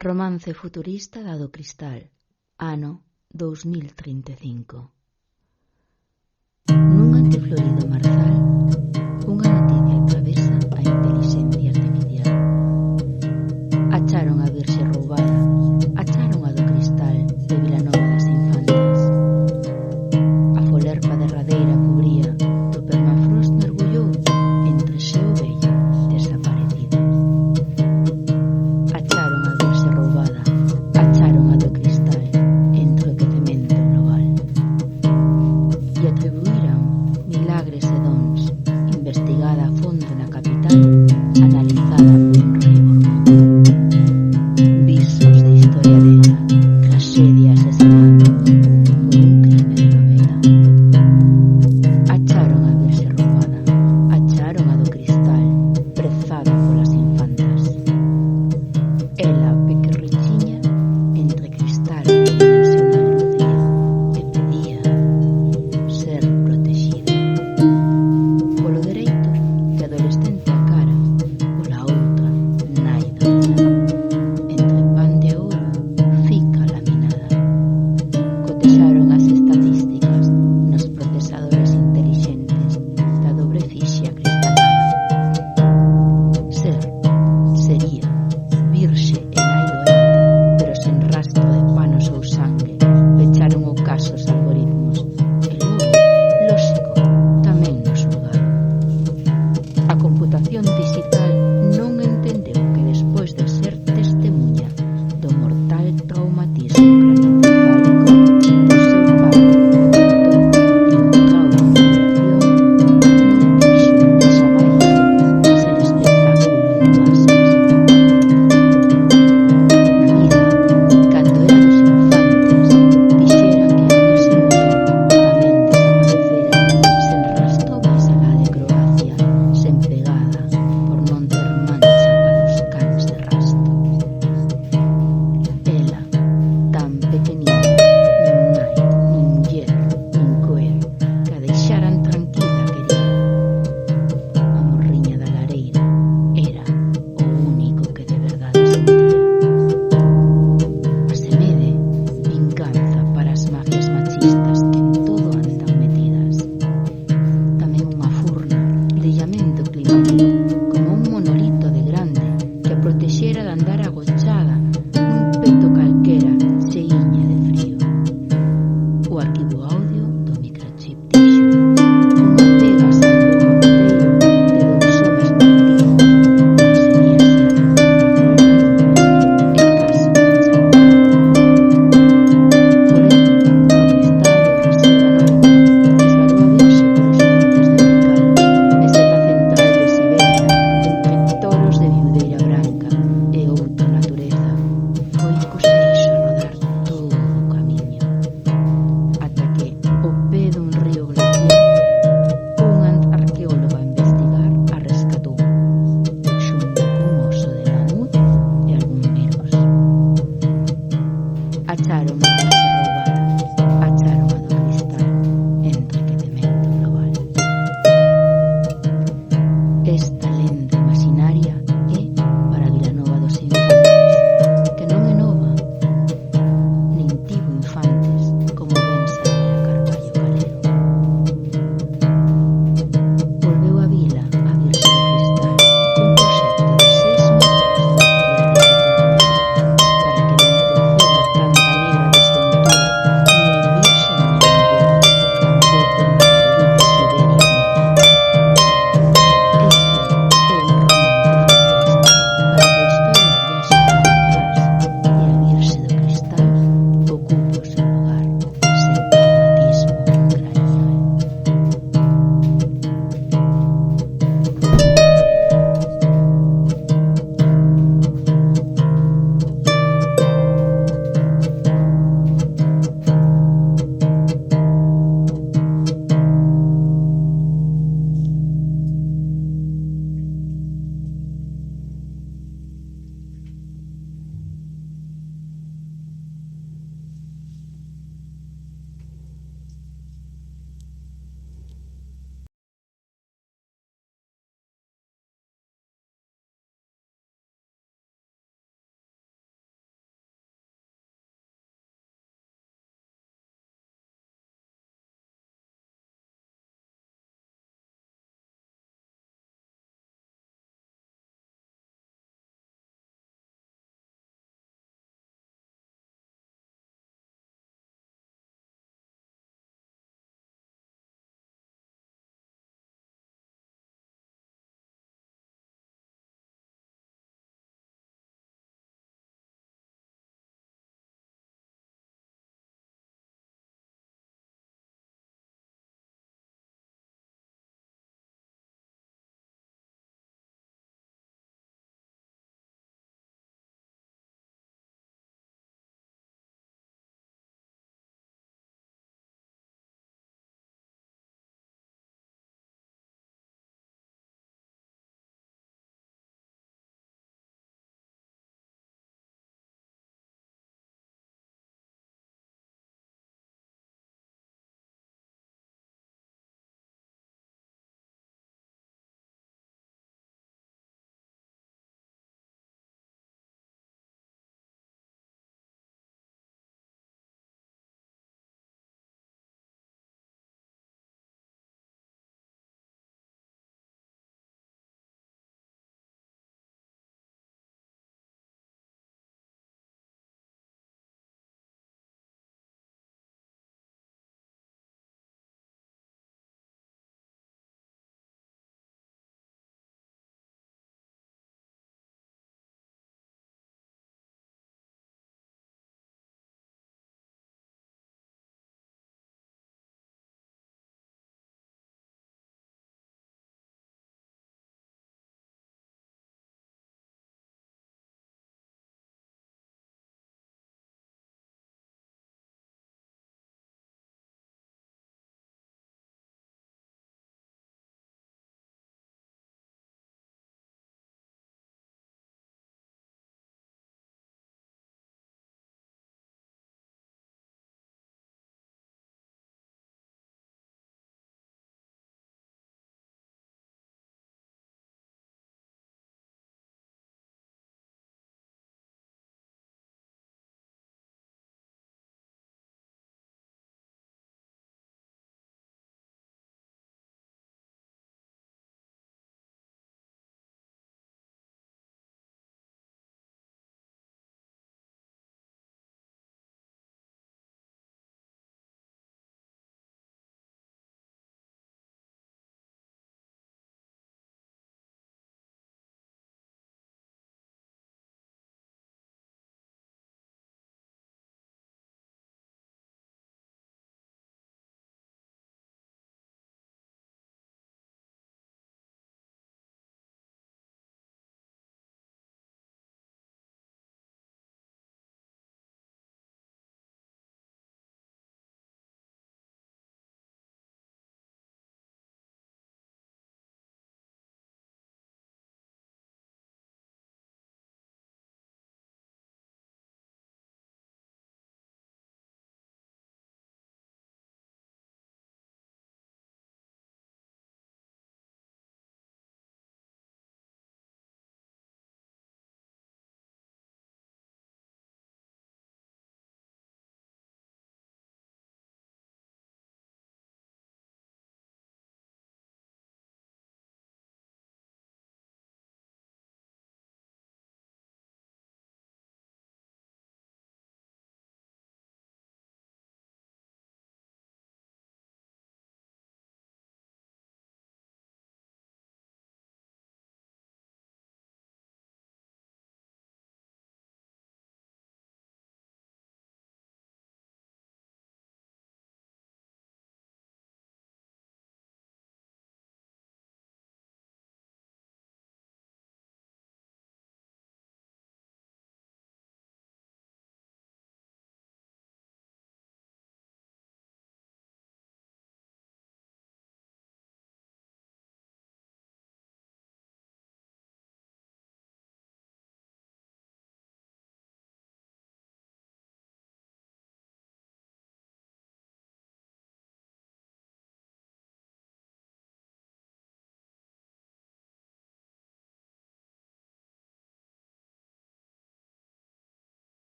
Romance futurista da do Cristal, ano 2035. Nun antiflorido marzal, unha noticia atravesa a intelixencia artificial. Acharon a Virxe roubada, acharon a do Cristal de Vilanova das Infantas. A folerpa derradeira cubría do permafrost mergullou entre xeo vello desaparecida. Acharon a Virxe roubada, acharon a do Cristal entre o aquecemento global. E atribuíran milagres e dons, investigada a fondo na capital, analizada por un rei borbón. Visos de historia dela, traxedia asesinada por un crime de novela. Acharon a Virxe roubada, acharon a do Cristal, prezada polas infantas. Ela pequerrechiña entre cristal e dimensional lucía e pedía ser protexida. Polo dereito, que adolescente a cara, pola outra, nai doida. Entre pan de ouro, fica laminada. Cotexaron as estatísticas nos procesadores intelixentes da dobre fixia cristalada. Sería virxe e nai doente, pero sen rastro de panos ou sangue. Pecharon o caso os algoritmos e logo, lóxico, tamén no xulgado. A computación digital non entendeu que despois de ser testemuña do mortal traumatismo craneoencefálico do seu pai e o trauma de operación, non quixo e xamais ser espectáculo en masas. Na vida, cando era dos infantes, dixeran que a Virxe muller tamén desaparecera sen rastro máis alá de Croacia, sen pegada, por non ter mancha para os cans de rasto. Ela, tan pequenina, nin nai, nin muller, nin coer, que a deixaran tranquila quería. A morriña da lareira era o único que de verdade sentía. A semede, vinganza para as mafias machistas que en todo andan metidas. Tamén unha furna, illamento climático, como un monolito de grande que a protexera de andar agochada nun peto calquera cheiña de frío. O arquivo audio do microchip dixo: unha pega salvou o roteiro de dous homes partidos, que sería ser a Flor da Nube e case pechado. Porén, o Cristal e o Reseda 90 esvarou a Virxe polos montes de Baikal, meseta central de Siberia, entre toros de viudeira branca e outra natureza. Foi coseixo rodar todo o camiño, ata que, ao pé dun río glaciar, unha arqueóloga a investigar a rescatou, xunto cun oso de mamut e algún virus. Acharon a Virxe